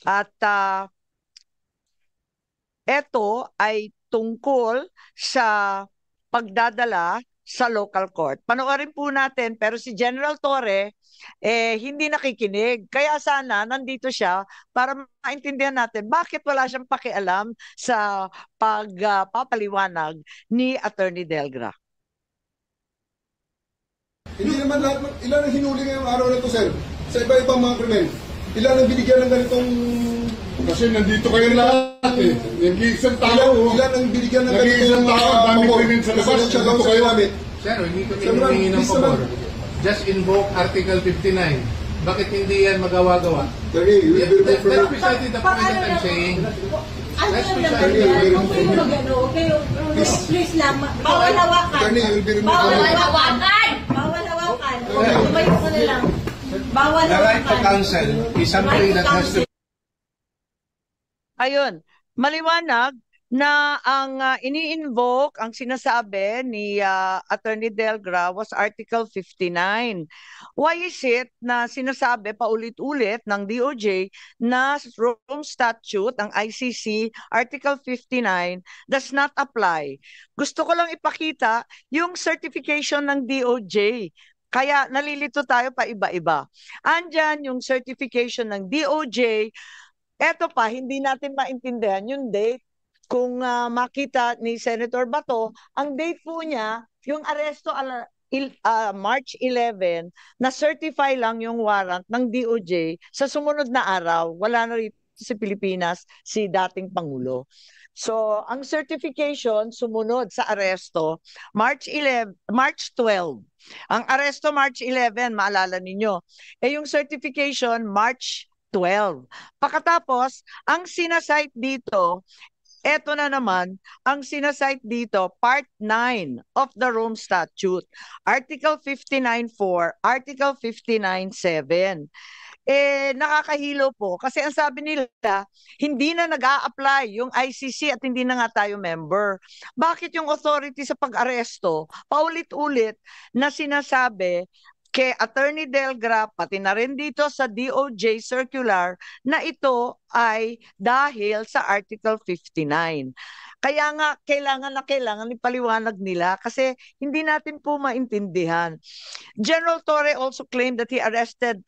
At ito ay tungkol sa pagdadala sa local court. Panoorin po natin, pero si General Torre hindi nakikinig. Kaya sana nandito siya para maintindihan natin bakit wala siyang pakialam sa pagpapaliwanag ni Attorney Delgra. Hindi naman lahat, ilan ang hinuli ngayong araw na ito, sir? Sa iba-ibang mga krimen. Ilan ang binigyan ng ganitong... Kasi nandito kayo lahat eh. Nag-iisang tao. Ilan ang binigyan ng Nag-iisang ganitong... tao, dami krimen sa labas. Nandito kayo. Sir, hindi kami Sir, humingi ng please pabor. naman. Just invoke Article 59. Bakit hindi yan magawa-gawa? Attorney, you will be That's removed from... precisely the point that I'm saying. Ano That's yung precisely naman the yan? point Kung kayo mag-ano, kayo, please lang, bawal hawakan. Attorney, you will be removed Bawal from... hawakan! Bawal hawakan. Tumayo ka na lang. Bawal The right to hawakan. counsel is something that has to Ayun, maliwanag na ang ini-invoke, ang sinasabi ni Attorney Delgra was Article 59. Why is it na sinasabi paulit-ulit ng DOJ na Rome Statute, ang ICC, Article 59, does not apply? Gusto ko lang ipakita yung certification ng DOJ. Kaya nalilito tayo pa iba-iba. Andyan yung certification ng DOJ. Eto pa, hindi natin maintindihan yung date. Kung makita ni Senator Bato, ang date po niya, yung aresto March 11, na-certify lang yung warrant ng DOJ sa sumunod na araw. Wala na rito sa Pilipinas si dating Pangulo. So, ang certification sumunod sa aresto March 12. Ang aresto March 11, maalala ninyo. Yung certification March 12. Pagkatapos, ang sinasite dito, eto na naman, ang sinasite dito, Part 9 of the Rome Statute, Article 59.4, Article 59.7. Nakakahilo po kasi ang sabi nila, hindi na nag-a-apply yung ICC at hindi na nga tayo member. Bakit yung authority sa pag-aresto, paulit-ulit na sinasabi kay Attorney Delgra, pati na rin dito sa DOJ circular, na ito ay dahil sa Article 59. Kaya nga, kailangan ipaliwanag nila kasi hindi natin po maintindihan. General Torre also claimed that he arrested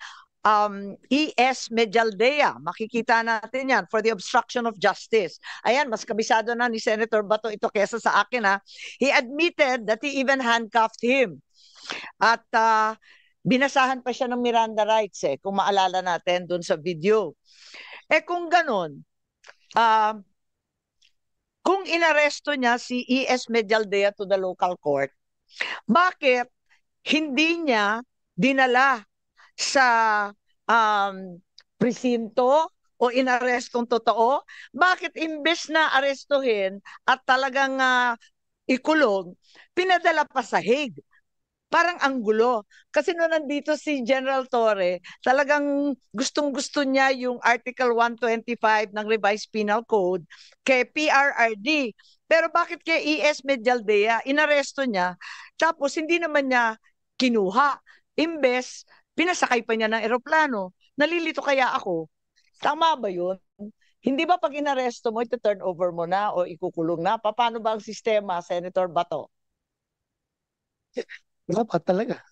E.S. Medialdea. Makikita natin yan for the obstruction of justice. Ayan, mas kabisado na ni Senator Bato ito kesa sa akin ha. He admitted that he even handcuffed him. At binasahan pa siya ng Miranda rights kung maalala natin dun sa video. Kung ganun, kung inaresto niya si E.S. Medialdea to the local court, bakit hindi niya dinala sa presinto o inarestong totoo? Bakit imbes na arestuhin at talagang ikulong, pinadala pa sa Hague? Parang ang gulo. Kasi nung nandito si General Torre, talagang gustong-gusto niya yung Article 125 ng Revised Penal Code kay PRRD. Pero bakit kay E.S. Medialdea, inaresto niya, tapos hindi naman niya kinuha. Imbes, pinasakay pa niya ng eroplano. Nalilito kaya ako. Tama ba yun? Hindi ba pag inaresto mo, ito-turn over mo na o ikukulong na? Paano ba ang sistema, Senator Bato? Dapat talaga,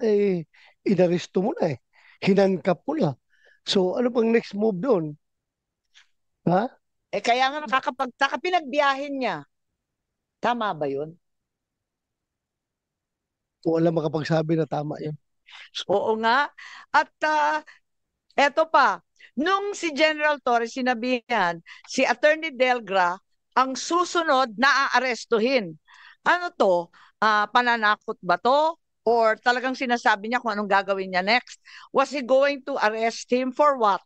inaresto mo na eh. Hinankap mo na. So, ano pang next move doon? Ha? Kaya nga nakakapagtaka, pinagbiyahin niya. Tama ba yun? Wala makapagsabi na tama yun. Oo nga. At eto pa, nung si General Torres sinabihan, si Attorney Delgra ang susunod na aarestuhin. Ano to? Pananakot ba to? Or talagang sinasabi niya kung anong gagawin niya next? Was he going to arrest him for what?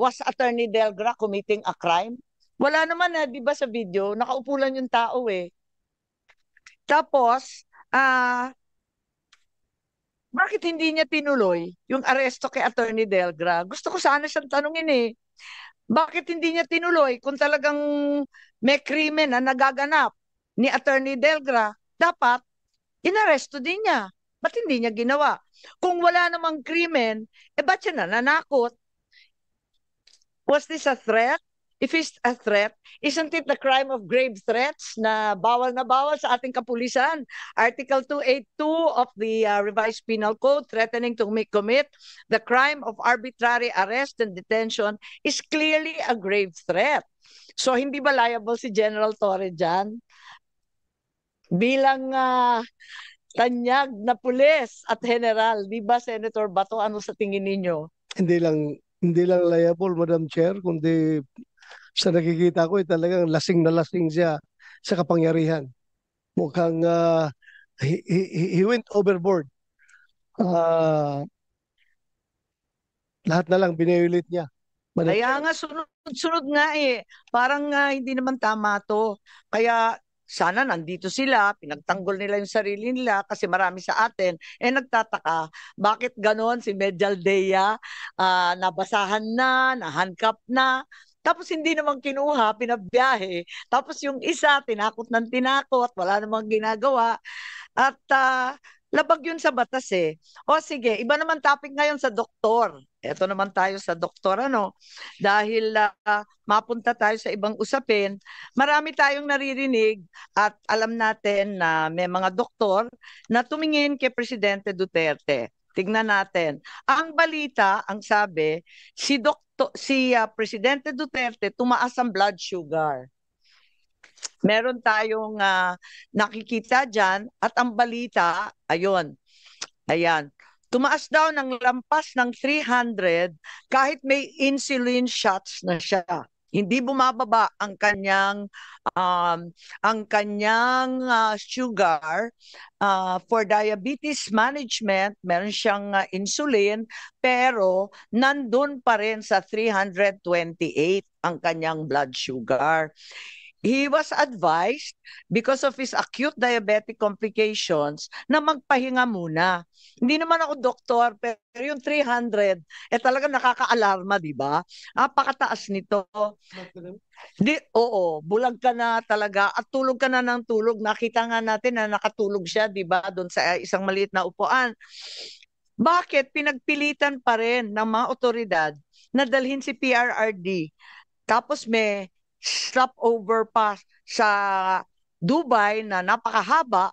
Was Attorney Delgra committing a crime? Wala naman di ba sa video? Nakaupo lang yung tao Tapos, bakit hindi niya tinuloy yung aresto kay Attorney Delgra? Gusto ko sana siyang tanungin Bakit hindi niya tinuloy kung talagang may krimen na nagaganap ni Attorney Delgra? Dapat, inaresto din niya. Ba't hindi niya ginawa? Kung wala namang krimen, ba't siya nananakot? Was this a threat? If it's a threat, isn't it the crime of grave threats na bawal sa ating kapulisan? Article 282 of the Revised Penal Code, threatening to commit the crime of arbitrary arrest and detention is clearly a grave threat. So hindi ba liable si General Torre dyan? Bilang tanyag na pulis at general, di ba Senator Bato, ano sa tingin ninyo? Hindi lang liable, Madam Chair, kundi sa nakikita ko talagang lasing na lasing siya sa kapangyarihan. Mukhang he went overboard. Lahat na lang binayulit niya. Madam Kaya Chair. nga sunod-sunod nga eh. Parang hindi naman tama to. Kaya sana nandito sila, pinagtanggol nila yung sarili nila kasi marami sa atin. Nagtataka, bakit ganon si Medialdea, nabasahan na, nahandcuff na, tapos hindi naman kinuha, pinabiyahe. Tapos yung isa, tinakot ng tinakot, wala namang ginagawa. At labag yun sa batas eh. O sige, iba naman topic ngayon sa doktor. Ito naman tayo sa doktor, ano? Dahil mapunta tayo sa ibang usapin, marami tayong naririnig at alam natin na may mga doktor na tumingin kay Presidente Duterte. Tignan natin. Ang balita, ang sabi, si Presidente Duterte tumaas ang blood sugar. Meron tayong nakikita dyan at ang balita, ayun, ayan, tumaas daw ng lampas ng 300 kahit may insulin shots na siya. Hindi bumababa ang kanyang sugar for diabetes management, meron siyang insulin, pero nandun pa rin sa 328 ang kanyang blood sugar. He was advised because of his acute diabetic complications na magpahinga muna. Hindi naman ako doktor, pero yung 300, talaga nakaka-alarma, di ba? Napakataas nito. Oo, bulag ka na talaga at tulog ka na ng tulog. Nakita nga natin na nakatulog siya, di ba, doon sa isang maliit na upuan. Bakit pinagpilitan pa rin ng mga otoridad na dalhin si PRRD? Tapos may stopover pa sa Dubai na napakahaba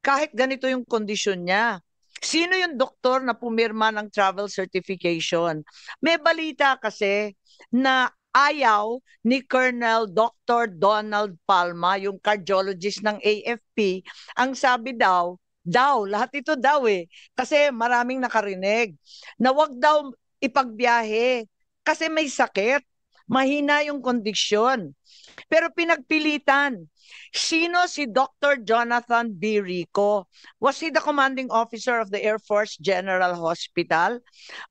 kahit ganito yung kondisyon niya. Sino yung doktor na pumirma ng travel certification? May balita kasi na ayaw ni Colonel Dr. Donald Palma, yung cardiologist ng AFP, ang sabi daw, lahat ito daw kasi maraming nakarinig, na wag daw ipagbiyahe kasi may sakit. Mahina yung kondisyon. Pero pinagpilitan. Sino si Dr. Jonathan B. Rico? Was he the commanding officer of the Air Force General Hospital?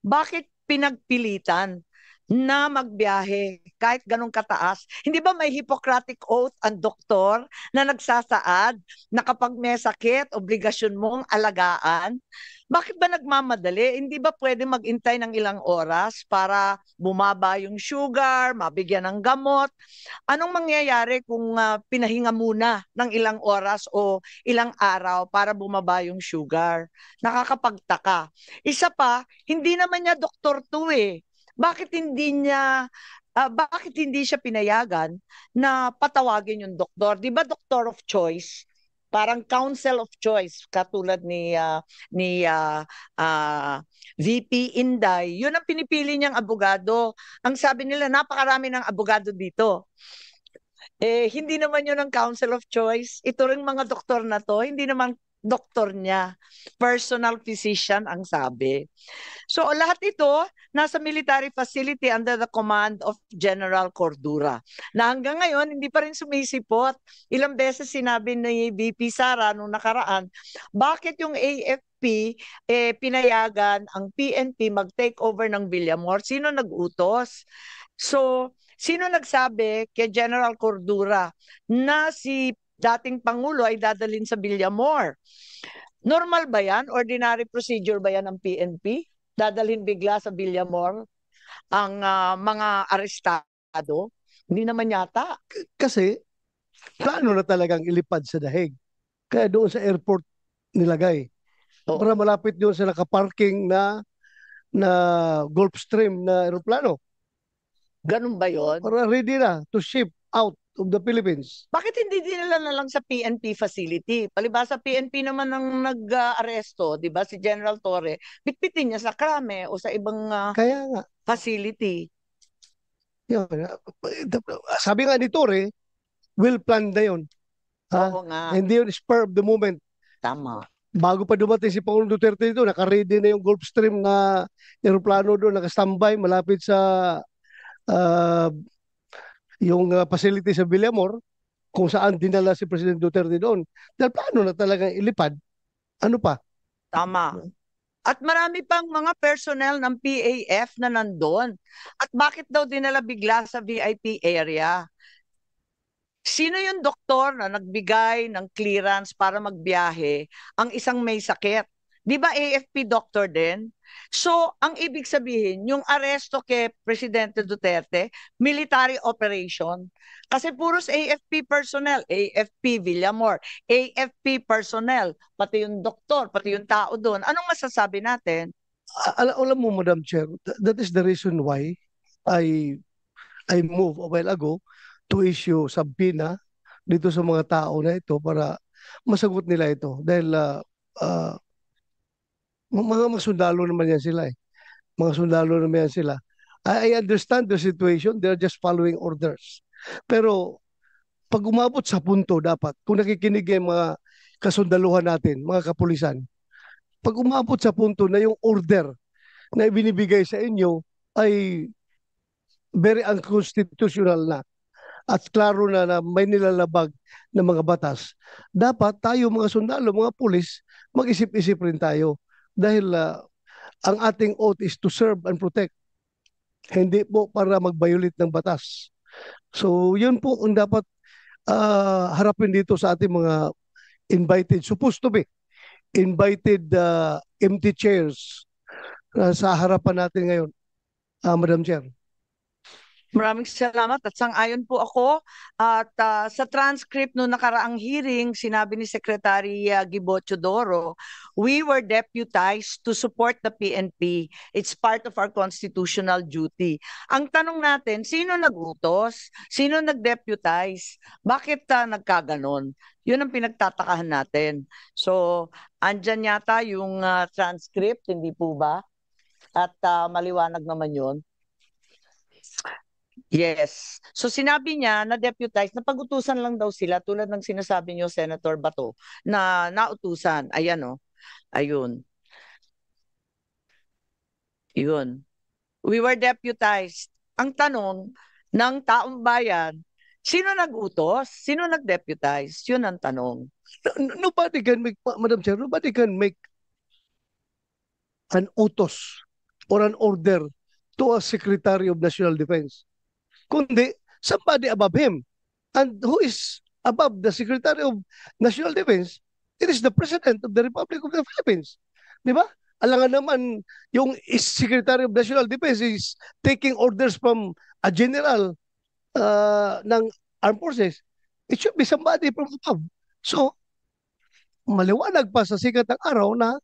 Bakit pinagpilitan na magbiyahe kahit ganun kataas? Hindi ba may Hippocratic Oath ang doktor na nagsasaad na kapag may sakit, obligasyon mong alagaan? Bakit ba nagmamadali? Hindi ba pwede mag-intay ng ilang oras para bumaba yung sugar, mabigyan ng gamot? Anong mangyayari kung pinahinga muna ng ilang oras o ilang araw para bumaba yung sugar? Nakakapagtaka. Isa pa, hindi naman niya doktor to Bakit hindi siya pinayagan na patawagin yung doktor? Di ba doctor of choice? Parang council of choice katulad ni VP Inday. Yun ang pinipili niyang abogado. Ang sabi nila, napakarami ng abogado dito. Hindi naman yun ang council of choice. Ito ring mga doktor na to, hindi naman doktor niya. Personal physician ang sabi. So lahat ito nasa military facility under the command of General Cordura. Na hanggang ngayon hindi pa rin sumisipot. Ilang beses sinabi ni VP Sara nung nakaraan, bakit yung AFP pinayagan ang PNP mag-take over ng Villamor? Sino nag-utos? So sino nagsabi kay General Cordura na si dating Pangulo ay dadalhin sa Villamor? Normal ba yan? Ordinary procedure ba yan ng PNP? Dadalhin bigla sa Villamor ang mga arestado? Hindi naman yata. Kasi plano na talagang ilipad sa dahig. Kaya doon sa airport nilagay. Para malapit doon sa nakaparking na Gulfstream na aeroplano. Ganun ba yon? Para ready na to ship out of the Philippines. Bakit hindi dinala na lang sa PNP facility? Palibhasa PNP naman ang nag-aresto, di ba? Si General Torre, bitbitin niya sa Krame o sa ibang Kaya nga, facility. yun, sabi nga ni Torre, well planned na yun. Ha? Oo nga, Hindi yun spur of the moment. tama. Bago pa dumating si Pangulong Duterte dito, naka-ready na yung Gulfstream na aeroplano doon, naka-standby malapit sa ah, yung facility sa Villamor, kung saan dinala si President Duterte doon. Dahil plano na talagang ilipad. Ano pa? Tama. At marami pang mga personnel ng PAF na nandun. At bakit daw dinala bigla sa VIP area? Sino yung doktor na nagbigay ng clearance para magbiyahe ang isang may sakit? Di ba AFP doctor din? So, ang ibig sabihin, yung aresto kay Presidente Duterte, military operation. Kasi puros AFP personnel, AFP Villamor, AFP personnel, pati yung doktor, pati yung tao doon. Anong masasabi natin? Alam mo, Madam Chair, that is the reason why I I moved a while ago to issue subpoena dito sa mga tao na ito para masagot nila ito. Dahil ah, mga sundalo naman yan sila eh. Mga sundalo naman yan sila. I understand the situation, they're just following orders. Pero pag umabot sa punto dapat, kung nakikinig yung mga kasundaluhan natin, mga kapulisan, pag umabot sa punto na yung order na ibinibigay sa inyo ay very unconstitutional na at klaro na may nilalabag ng mga batas, dapat tayo mga sundalo, mga pulis, mag-isip-isip rin tayo. Dahil ang ating oath is to serve and protect. Hindi po para mag-violate ng batas. So yun po ang dapat harapin dito sa ating mga invited, supposed to be invited empty chairs sa harapan natin ngayon, Madam Chair. Maraming salamat at sang-ayon po ako. At sa transcript no nakaraang hearing, sinabi ni Secretary Gibo Teodoro, we were deputized to support the PNP. It's part of our constitutional duty. Ang tanong natin, sino nag-utos? Sino nag-deputize? Bakit nagkaganon? Yun ang pinagtatakahan natin. So, andyan yata yung transcript, hindi po ba? At maliwanag naman yun. Yes. So sinabi niya na deputize, na pag-utusan lang daw sila tulad ng sinasabi niyo, Senator Bato, na nautusan. Ayan o. Ayun. Yun. We were deputized. Ang tanong ng taong bayan, sino nag-utos? Sino nag-deputize? Yun ang tanong. Nobody can make, Madam Chair, nobody can make an utos or an order to a Secretary of National Defense. Kundi somebody above him. And who is above the Secretary of National Defense? It is the President of the Republic of the Philippines. Di ba? Alangan naman yung Secretary of National Defense is taking orders from a general ng armed forces. It should be somebody from above. So, maliwanag pa sa sikat ng araw na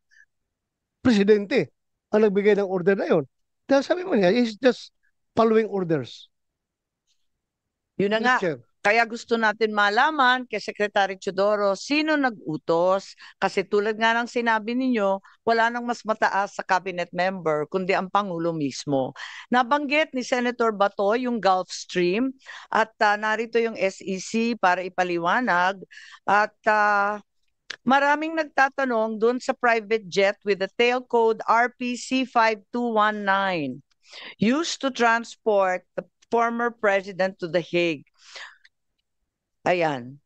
presidente ang nagbigay ng order na yon. Dahil sabi mo niya, he's just following orders. Yun na nga. Chair. Kaya gusto natin malaman kay Secretary Teodoro sino nag-utos kasi tulad nga ng sinabi ninyo, wala nang mas mataas sa cabinet member kundi ang Pangulo mismo. Nabanggit ni Senator Bato yung Gulfstream at narito yung SEC para ipaliwanag at maraming nagtatanong doon sa private jet with the tail code RPC 5219 used to transport the former president to The Hague. Ayan.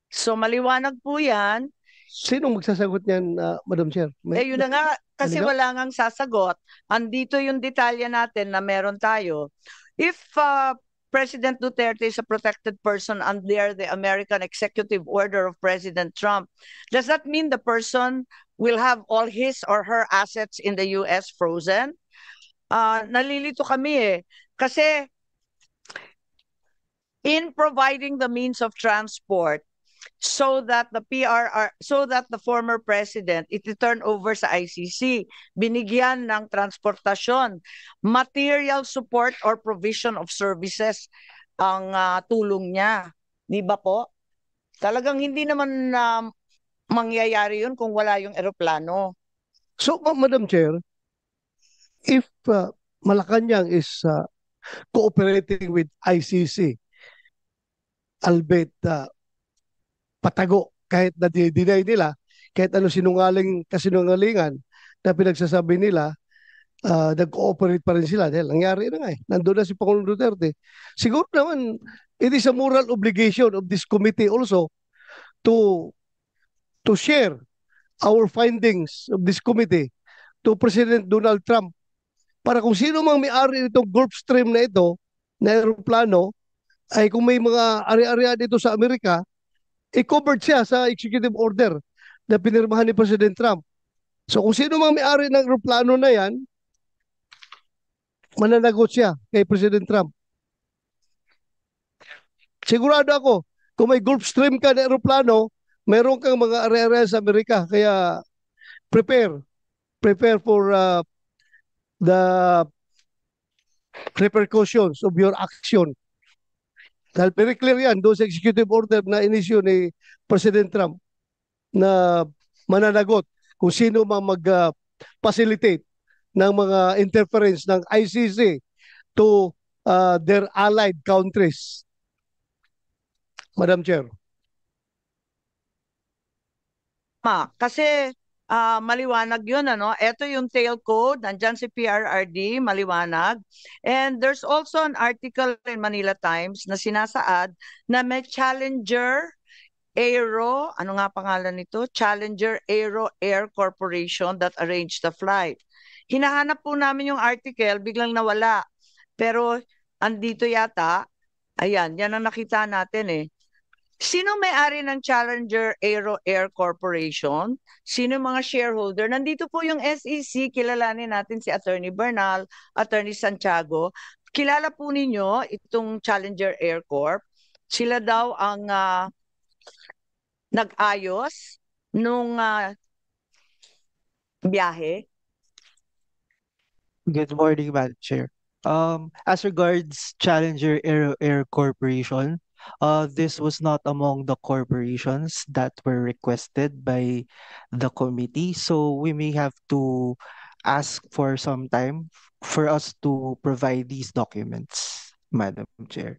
So maliwanag po yan. Sinong magsasagot niyan, Madam Chair? Yun na nga, kasi wala ngang sasagot. Andito yung detalye natin na meron tayo. If President Duterte is a protected person under the American executive order of President Trump, does that mean the person will have all his or her assets in the US frozen? Nalilito kami eh. Kasi in providing the means of transport, so that the former president iti-turn over sa ICC, binigyan ng transportasyon, material support or provision of services ang tulong niya. Di ba po? Talagang hindi naman mangyayari yun kung wala yung eroplano. So, Madam Chair, if Malacanang is cooperating with ICC, albeit patago, kahit na deny nila, kahit ano kasinungalingan na pinagsasabi nila, nag-cooperate pa rin sila dahil nangyari na nga eh. Nandun na si Pangulong Duterte. Siguro naman, it is a moral obligation of this committee also to share our findings of this committee to President Donald Trump para kung sino mang may-ari nitong Gulfstream na ito, na aeroplano, ay kung may mga ari-arian dito sa Amerika, i-covered siya sa executive order na pinirmahan ni President Trump. So kung sino mang may-ari ng aeroplano na yan, mananagot siya kay President Trump. Sigurado ako, kung may Gulfstream ka na aeroplano, meron kang mga ari-arian sa Amerika. Kaya prepare for the repercussions of your action. Dahil very clear yan doon sa executive order na inisyu ni President Trump na mananagot kung sino mang mag-facilitate ng mga interference ng ICC to their allied countries. Madam Chair. Kasi maliwanag yun, ano? Ito yung tail code, nandyan si PRRD, maliwanag. And there's also an article in Manila Times na sinasaad na may Challenger Aero, ano nga pangalan nito? Challenger Aero Air Corporation that arranged the flight. Hinahanap po namin yung article, biglang nawala. Pero andito yata, ayan, yan ang nakita natin eh. Sino may-ari ng Challenger Aero Air Corporation? Sino mga shareholder? Nandito po yung SEC, kilalanin natin si Attorney Bernal, Attorney Santiago. Kilala po ninyo itong Challenger Air Corp. Sila daw ang nag-ayos nung biyahe. Good morning, Madam Chair. As regards Challenger Air Corporation, this was not among the corporations that were requested by the committee, so we may have to ask for some time for us to provide these documents, Madam Chair.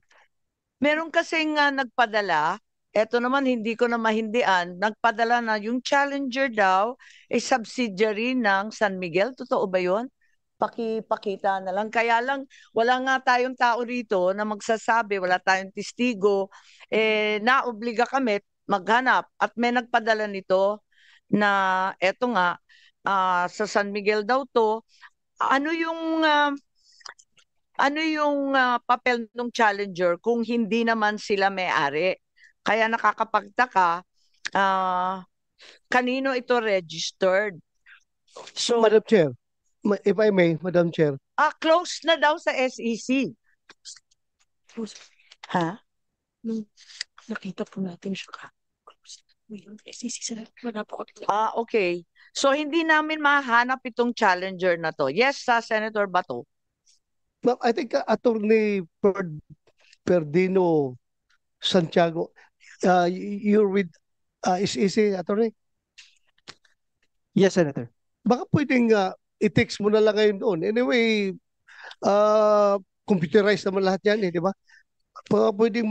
Meron kasing nagpadala, eto naman hindi ko na mahindian, nagpadala na yung Challenger daw ay subsidiary ng San Miguel. Totoo ba yun? Pakita na lang. Kaya lang, wala nga tayong tao rito na magsasabi, wala tayong testigo, naobliga kami maghanap. At may nagpadala nito na eto nga, sa San Miguel daw to. Ano yung papel ng Challenger kung hindi naman sila may-ari? Kaya nakakapagtaka, kanino ito registered? So, Madam Chair, if I may, Madam Chair. Close na daw sa SEC. Ha? Nakita po natin siya Okay. So, hindi namin mahanap itong Challenger na to. Yes, Senator Bato. Ma'am, I think Attorney Perdino Santiago, you're with SEC, Attorney? Yes, Senator. Baka pwedeng i-text mo na lang ngayon doon. Anyway, computerized naman lahat yan, di ba? Pwedeng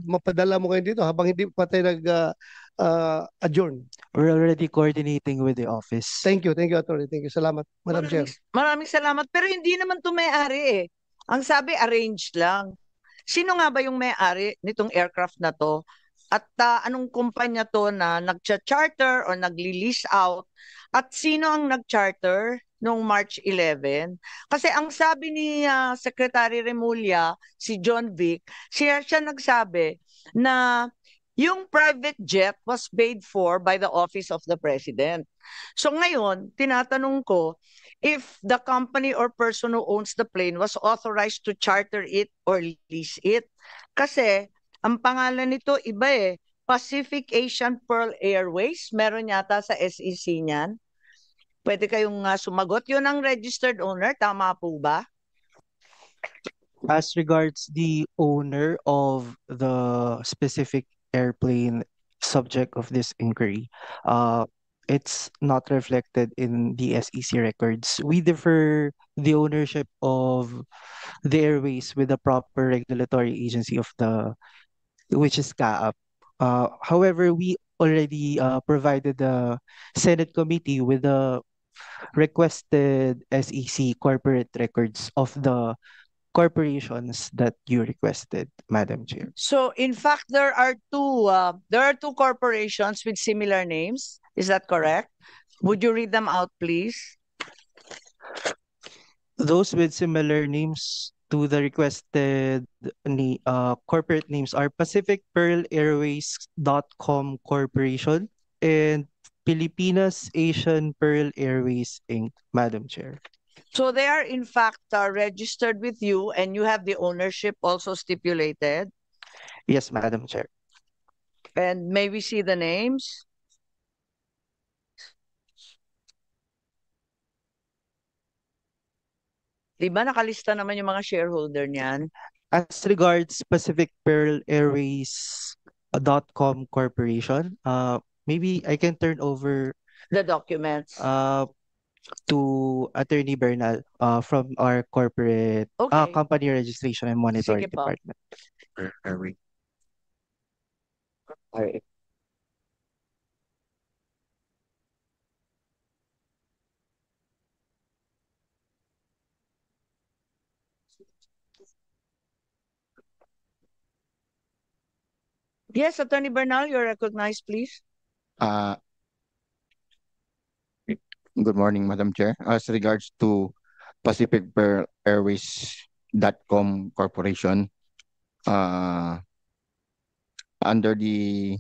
mapadala mo ngayon dito habang hindi pa tayo nag-adjourn. We're already coordinating with the office. Thank you, Attorney. Thank you. Salamat, Madam Chair. Maraming salamat. Pero hindi naman ito may-ari eh. Ang sabi, arranged lang. Sino nga ba yung may-ari nitong aircraft na to? At anong kumpanya to na nag-charter or nagli-lease out? At sino ang nag-charter noong March 11? Kasi ang sabi ni Secretary Remulla, si John Vic, siya nagsabi na yung private jet was paid for by the Office of the President. So ngayon, tinatanong ko, if the company or person who owns the plane was authorized to charter it or lease it. Kasi ang pangalan nito iba eh. Pacific Asian Pearl Airways. Meron yata sa SEC niyan. Pwede kayong sumagot. Yun ang registered owner. Tama po ba? As regards the owner of the specific airplane subject of this inquiry, it's not reflected in the SEC records. We defer the ownership of the airways with the proper regulatory agency of which is CAAP. However, we already provided the Senate committee with the requested SEC corporate records of the corporations that you requested, Madam Chair. So in fact, there are two corporations with similar names. Is that correct? Would you read them out, please? Those with similar names to the requested corporate names are Pacific Pearl Airways.com Corporation and Pilipinas Asian Pearl Airways Inc., Madam Chair. So they are in fact registered with you and you have the ownership also stipulated. Yes, Madam Chair. And may we see the names? Di ba nakalista naman yung mga shareholder niyan? As regards Pacific Pearl Airways.com Corporation, maybe I can turn over The documents. to Attorney Bernal from our corporate Okay. company registration and monitoring Sige po. department. Are we? Alright. Yes, Attorney Bernal, you're recognized, please. Uh, Good morning, Madam Chair. As regards to Pacific Pearl Airways.com Corporation, under the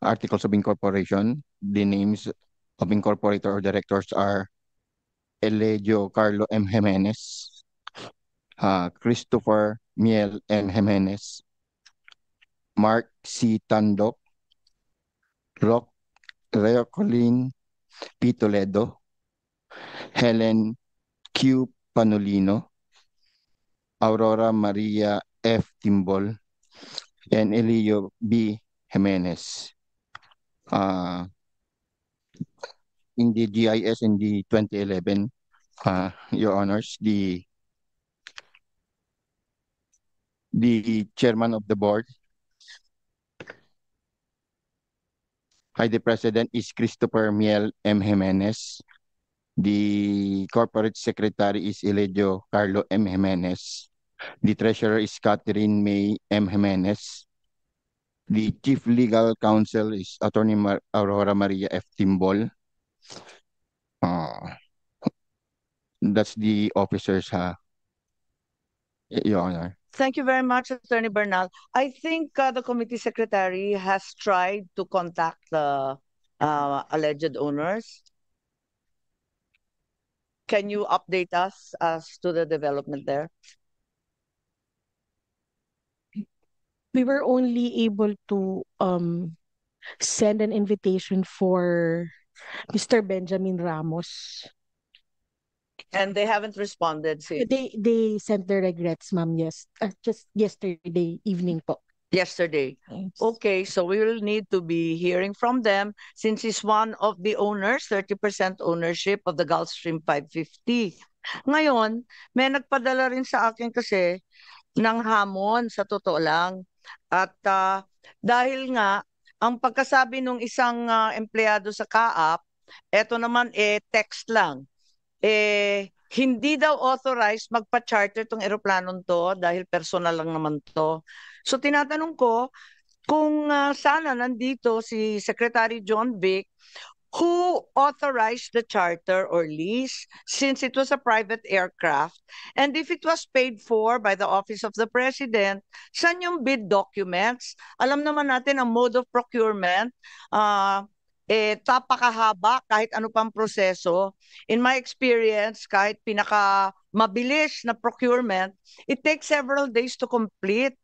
Articles of Incorporation, the names of incorporator or directors are Elegio Carlo M. Jimenez, Christopher Miel M. Jimenez, Mark C. Tandok, Reocolin P. Toledo, Helen Q. Panolino, Aurora Maria F. Timbol, and Elio B. Jimenez. In the GIS in the 2011, Your Honors, the chairman of the board, the president is Christopher Miel M. Jimenez. The corporate secretary is Elegio Carlo M. Jimenez. The treasurer is Catherine May M. Jimenez. The chief legal counsel is Attorney Aurora Maria F. Timbol. That's the officers, Your Honor. Thank you very much, Attorney Bernal. I think the committee secretary has tried to contact the alleged owners. Can you update us as to the development there? We were only able to send an invitation for Mr. Benjamin Ramos. And they haven't responded since They sent their regrets, ma'am, just yesterday evening po. yesterday. Yes. Okay, so we will need to be hearing from them since he's one of the owners, 30% ownership of the Gulfstream 550. Ngayon, may nagpadala rin sa akin kasi ng hamon sa totoo lang. At dahil nga, ang pagkasabi ng isang empleyado sa CAAP, eto naman text lang. Hindi daw authorized magpa-charter tong eroplanong to dahil personal lang naman to. So tinatanong ko kung sana nandito si Secretary John Vic, who authorized the charter or lease since it was a private aircraft, and if it was paid for by the Office of the President, saan yung bid documents? Alam naman natin ang mode of procurement, tapakahaba kahit ano pang proseso. In my experience, kahit pinaka mabilis na procurement, it takes several days to complete.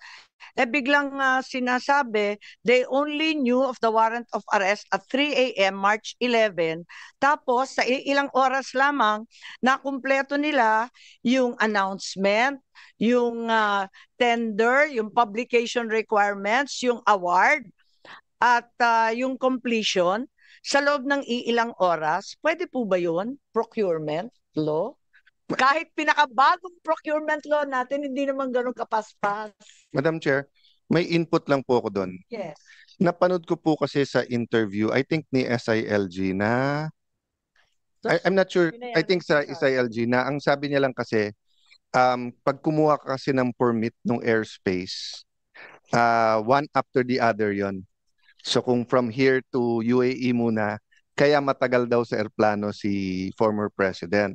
Biglang sinasabi, they only knew of the warrant of arrest at 3 a.m. March 11. Tapos, sa ilang oras lamang, nakumpleto nila yung announcement, yung tender, yung publication requirements, yung award, at yung completion sa loob ng ilang oras. Pwede po ba yun? Procurement law? Kahit pinakabagong procurement law natin, hindi naman ganun kapaspas. Madam Chair, may input lang po ako doon. Yes. Napanood ko po kasi sa interview, I think ni SILG na, I'm not sure, I think sa SILG na, ang sabi niya lang kasi, pag kumuha ka kasi ng permit ng airspace, one after the other yon. So kung from here to UAE muna, kaya matagal daw sa airplano si former president.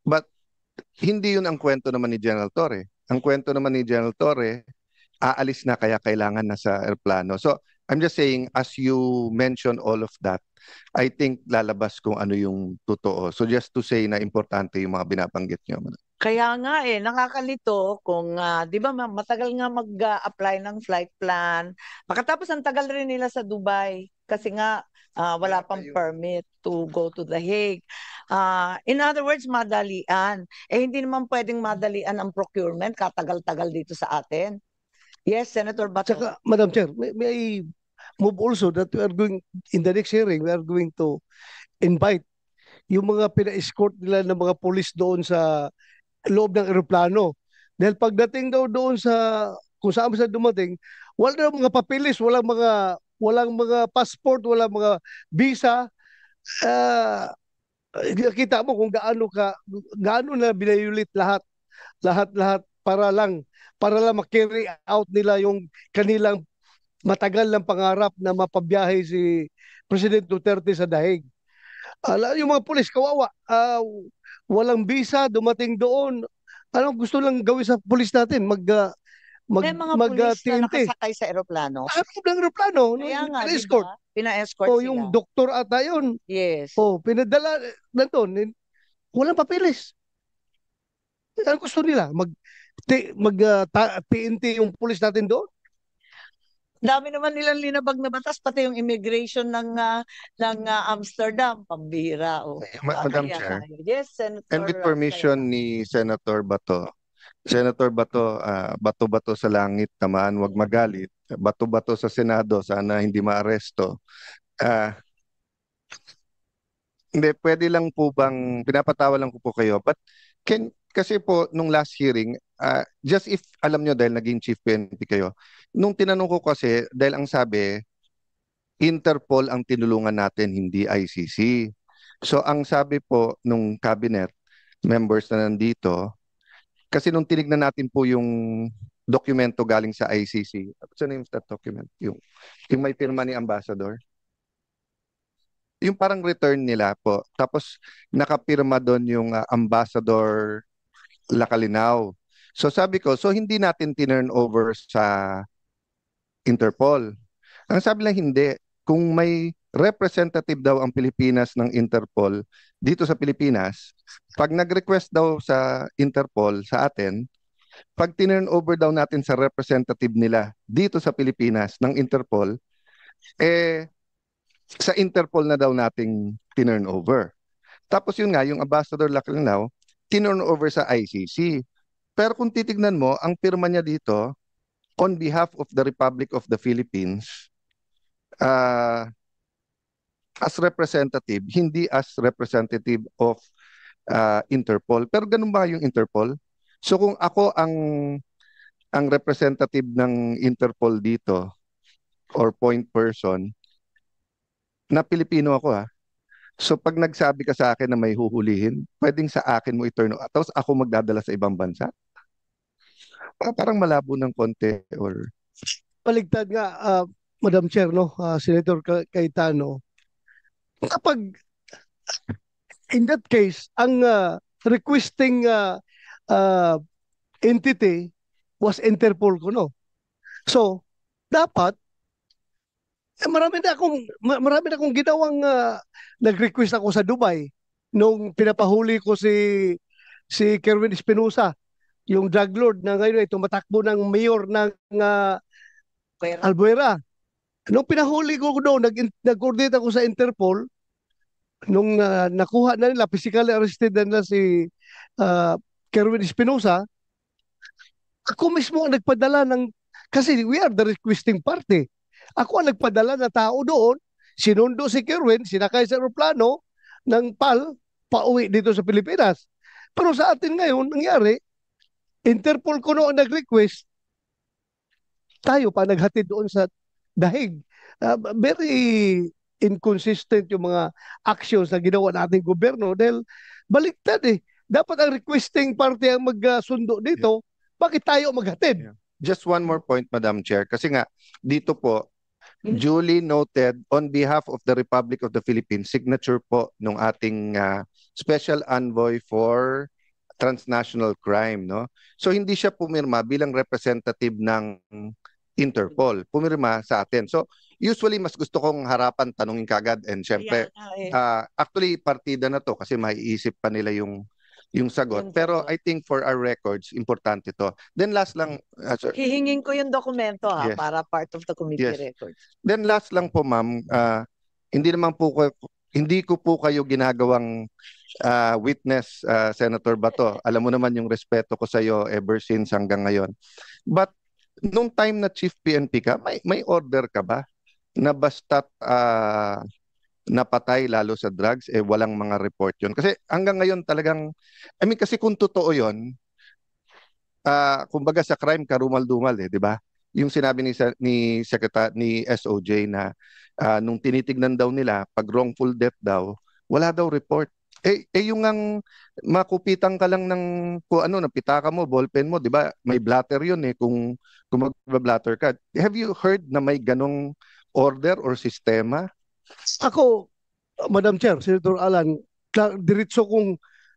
But hindi yun ang kwento naman ni General Torre. Ang kwento naman ni General Torre, aalis na kaya kailangan na sa airplano. So I'm just saying, as you mention all of that, I think lalabas kung ano yung totoo. So just to say na importante yung mga binabanggit nyo. Kaya nga nakakalito kung, di ba matagal nga mag-apply ng flight plan. Makatapos ang tagal rin nila sa Dubai kasi nga wala pang permit to go to The Hague. In other words, madalian. Hindi naman pwedeng madalian ang procurement, katagal-tagal dito sa atin. Yes, Senator Bato. Tsaka, Madam Chair, may I move also that we are going, in the next hearing, we are going to invite yung mga pina-escort nila ng mga police doon sa loob ng eroplano. Dahil pagdating daw doon sa kung saan sila dumating, wala na mga papeles, walang mga passport, walang mga visa. Kita mo kung gaano na binayulit lahat para lang ma-carry out nila yung kanilang matagal ng pangarap na mapabiyahe si President Duterte sa Daig. Yung mga pulis, kawawa. Walang visa, dumating doon. Ano gusto lang gawin sa pulis natin? Mga pulis na nakasakay sa eroplano. Ng eroplano. Kaya nga, Pina-escort. diba? Pina-escort sila. Yung doktor ata yun. Yes. Pinadala nandun. Walang papeles. Ano gusto nila? TNT yung pulis natin doon? Dami naman nilang linabag na batas, pati yung immigration ng Amsterdam, pambira. Madam Chair, yes, Senator. and with permission ni Senator Bato, bato-bato sa langit naman, wag magalit. Bato-bato sa Senado, sana hindi maaresto. Hindi, pwede lang po bang, pinapatawa lang ko po kayo, but kasi po, nung last hearing, just if alam nyo dahil naging Chief PNP kayo, nung tinanong ko kasi, dahil ang sabi, Interpol ang tinulungan natin, hindi ICC. So ang sabi po nung cabinet members na nandito, kasi nung tinignan natin po yung dokumento galing sa ICC, what's the name of that document? Yung may pirma ni Ambassador. Yung parang return nila po. Tapos nakapirma doon yung Ambassador Lacalinaw. So sabi ko, so hindi natin tinurn over sa Interpol. Ang sabi lang hindi, kung may representative daw ang Pilipinas ng Interpol dito sa Pilipinas, pag nag-request daw sa Interpol sa atin, pag tinurn over daw natin sa representative nila dito sa Pilipinas ng Interpol, sa Interpol na daw nating tinurn over. Tapos yun nga, yung Ambassador Lacalinaw, tinurn over sa ICC. Pero kung titignan mo, ang pirma niya dito, on behalf of the Republic of the Philippines, as representative, hindi as representative of Interpol. Pero ganun ba yung Interpol? So kung ako ang representative ng Interpol dito, or point person, na Pilipino ako So pag nagsabi ka sa akin na may huhulihin, pwedeng sa akin mo i-turn over. Tapos ako magdadala sa ibang bansa? Parang malabo ng konti or... Paligtad nga, Madam Chair, no? Senator Cayetano, kapag in that case, ang requesting entity was Interpol ko, no? So, dapat Marami na akong ginawang nag-request ako sa Dubai nung pinapahuli ko si Kerwin Espinosa, yung drug lord na ngayon ay tumatakbo ng mayor ng Albuera. Nung pinahuli ko doon, nag-coordinate ako sa Interpol. Nung nakuha na nila, physically arrested na nila si Kerwin Espinosa, ako mismo ang nagpadala kasi we are the requesting party. Ako ang nagpadala na tao doon, sinundo si Kerwin, sinakay sa aeroplano ng PAL, pauwi dito sa Pilipinas. Pero sa atin ngayon, nangyari, Interpol ko noon nag-request, tayo pa naghatid doon sa dahig. Very inconsistent yung mga actions na ginawa nating gobyerno dahil baliktad eh. Dapat ang requesting party ang magsundo dito, bakit tayo maghatid? Just one more point, Madam Chair. Kasi nga, dito po, duly noted on behalf of the Republic of the Philippines, signature po nung ating Special Envoy for Transnational Crime, no? So hindi siya pumirma bilang representative ng Interpol. Pumirma sa atin. So usually mas gusto kong harapan tanungin kagad and syempre actually partida na to kasi maiisip pa nila yung sagot. Pero I think for our records, importante to. Then last lang, sir. Hihingin ko yung dokumento Yes. para part of the committee Yes. records. Then last lang po, ma'am, hindi ko po kayo ginagawang witness, Senator Bato. Alam mo naman yung respeto ko sa iyo ever since hanggang ngayon. But nung time na Chief PNP ka, may order ka ba na basta't napatay lalo sa drugs, walang mga report yun? Kasi hanggang ngayon talagang, kasi kung totoo yun, kumbaga sa crime karumal-dumal di ba? Yung sinabi ni SOJ na nung tinitignan daw nila, pag wrongful death daw, wala daw report. Yung ang makupitan ka lang ng napitaka mo, ballpen mo, di ba? May blatter yun kung mag-blatter ka. Have you heard na may ganong order or sistema? Ako, Madam Chair, Senator Alan,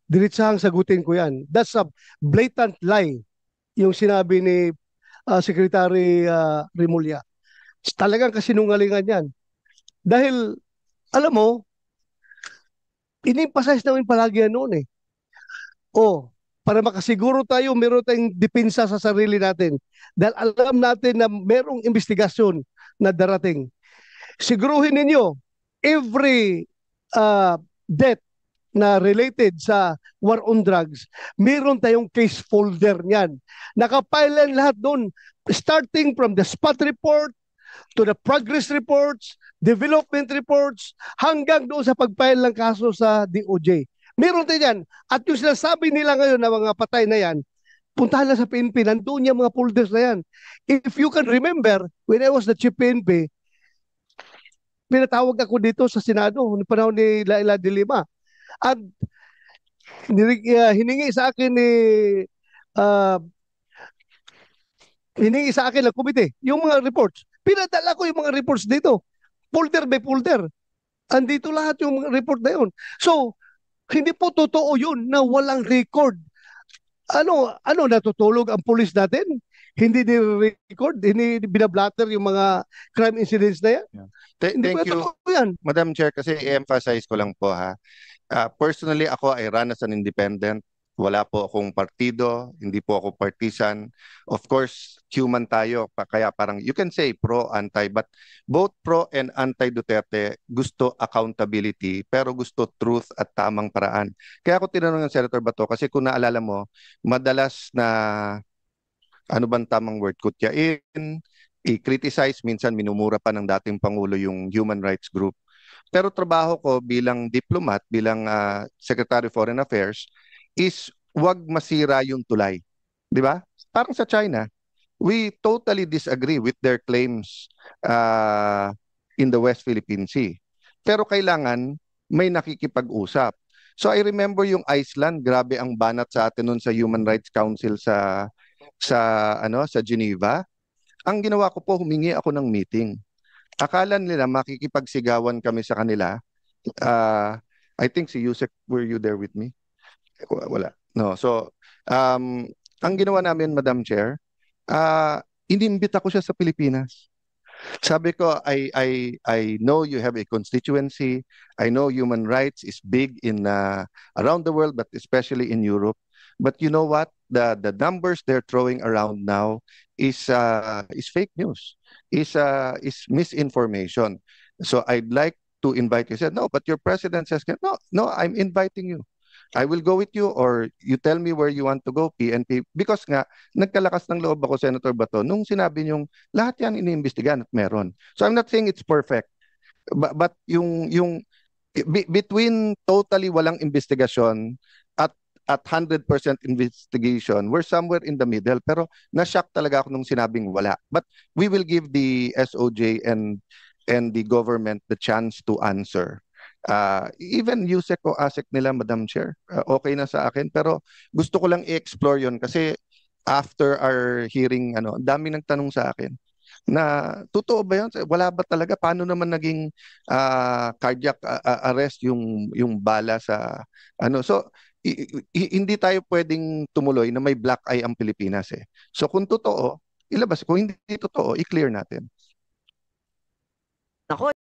diritsahang sagutin ko yan. That's a blatant lie yung sinabi ni Secretary Remulla. Talagang kasinungalingan yan. Dahil, alam mo, in-emphasize namin palagi yan noon para makasiguro tayo, meron tayong depensa sa sarili natin. Dahil alam natin na merong investigasyon na darating. Siguruhin ninyo, every death na related sa war on drugs, meron tayong case folder niyan. Nakapile lahat doon, starting from the spot report, to the progress reports, development reports, hanggang doon sa pag-file ng kaso sa DOJ. Meron tayo yan. At yung sinasabi nila ngayon na mga patay na yan, puntahan lang sa PNP, nandun yung mga folders na yan. If you can remember, when I was the Chief PNP, pinatawag ako dito sa Senado noong panahon ni Laila de Lima. At hiningi sa akin ng komite yung mga reports. Pinadala ko yung mga reports dito. Folder by folder. Andito lahat yung mga report na yun. So, hindi po totoo yun na walang record. Ano natutulog ang pulis natin? Hindi ni-record, hindi binablatter yung mga crime incidents na yan. Thank you, yan. Madam Chair, kasi i-emphasize ko lang po personally, ako ay run as an independent. Wala po akong partido, hindi po ako partisan. Of course, human tayo, kaya parang you can say pro, anti, but both pro and anti-Duterte gusto accountability, pero gusto truth at tamang paraan. Kaya ako tinanong ng Senator Bato, kasi kung naalala mo, madalas na, ano bang tamang word, kutyain, i-criticize, minsan minumura pa ng dating Pangulo yung human rights group. Pero trabaho ko bilang diplomat, bilang Secretary of Foreign Affairs, is wag masira yung tulay. Di ba? Parang sa China, we totally disagree with their claims in the West Philippine Sea. Pero kailangan may nakikipag-usap. So I remember yung Iceland, grabe ang banat sa atin nun sa Human Rights Council sa Geneva. Ang ginawa ko po, humingi ako ng meeting. Akala nila makikipagsigawan kami sa kanila. I think si Yusek, were you there with me? Wala. No. So, ang ginawa namin, Madam Chair, inimbita ko siya sa Pilipinas. Sabi ko, I know you have a constituency. I know human rights is big in around the world, but especially in Europe. But you know what? The numbers they're throwing around now is fake news, is misinformation. So I'd like to invite you. Said no, but your president says no, no. I'm inviting you. I will go with you, or you tell me where you want to go, PNP. Because nga, nagkalakas ng loob ako, Senator Bato, nung sinabi niyong lahat yan iniimbestigahan at meron. So I'm not saying it's perfect. But yung between totally walang investigasyon at 100% investigation, we're somewhere in the middle. Pero na-shock talaga ako nung sinabing wala. But we will give the SOJ and the government the chance to answer. Even USEC o ASEC nila, Madam Chair, okay na sa akin. Pero gusto ko lang i-explore yon kasi after our hearing, ang dami nagtanong sa akin na totoo ba yun? Wala ba talaga? Paano naman naging cardiac arrest yung bala sa So, hindi tayo pwedeng tumuloy na may black eye ang Pilipinas eh. So kung totoo, ilabas. Kung hindi totoo, i-clear natin. Nako,